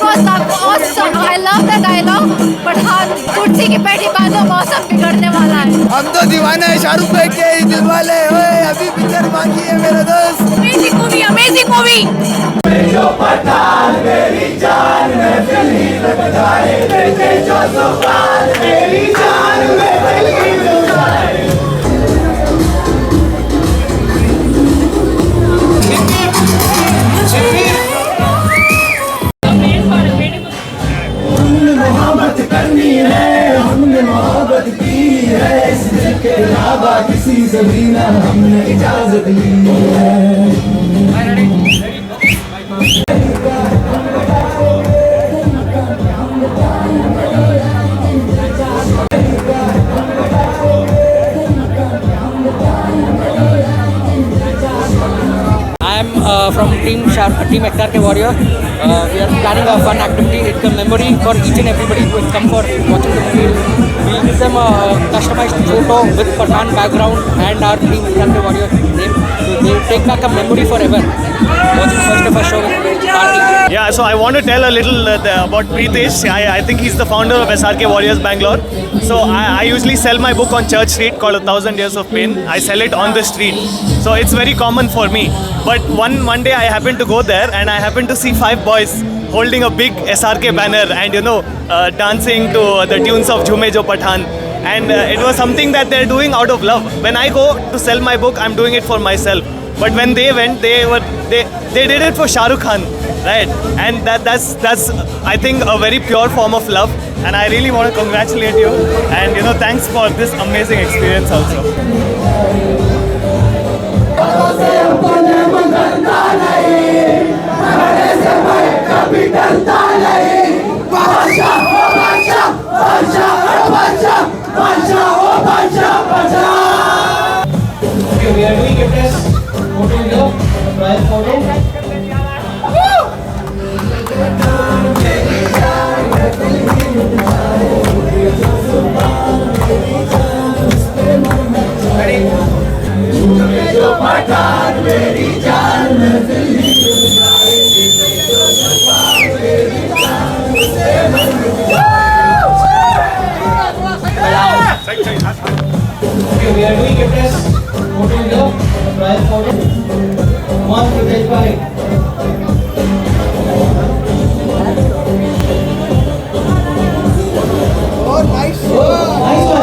was awesome. I love the dialogue. But हाँ, कुर्सी की पेटी बांधो, मौसम बिगड़ने वाला है. हम तो दीवाने हैं शाहरुख भाई के ही दिल वाले. ओए अभी पिक्चर बाकी है मेरे दोस्त. Amazing movie, amazing movie. जो पठान मेरी जान में दिल ही लग जाए. देखे जो जुबान मेरी जान में दिल ही लग जाए. हमने मोहब्बत करनी है, हमने मोहब्बत की है. इस दिल के अलावा किसी से भी ना हमने इजाजत ली है. I am from Team SRK Warrior. We are planning a fun activity. It's a memory for each and everybody who has come for watching the movie. We'll give them a customized photo with Pathan background and our Team SRK Warrior name. So they'll take back a memory forever. Watching first ever show with our team. Yeah, so I want to tell a little about Preetesh. I think he's the founder of SRK Warriors Bangalore. So I usually sell my book on Church Street called 1000 Years of Pain. I sell it on the street. So it's very common for me. But one day I happened to go there and I happened to see 5 boys holding a big SRK banner and dancing to the tunes of Jhume Jo Pathan. And it was something that they're doing out of love. When I go to sell my book, I'm doing it for myself. But when they went, they did it for Shah Rukh Khan, right? And that's I think a very pure form of love. And I really want to congratulate you. And thanks for this amazing experience also. We are doing a test photo video, trial photo. We are doing a test photo video, trial photo. Come on, Pritesh bhai. Oh, nice.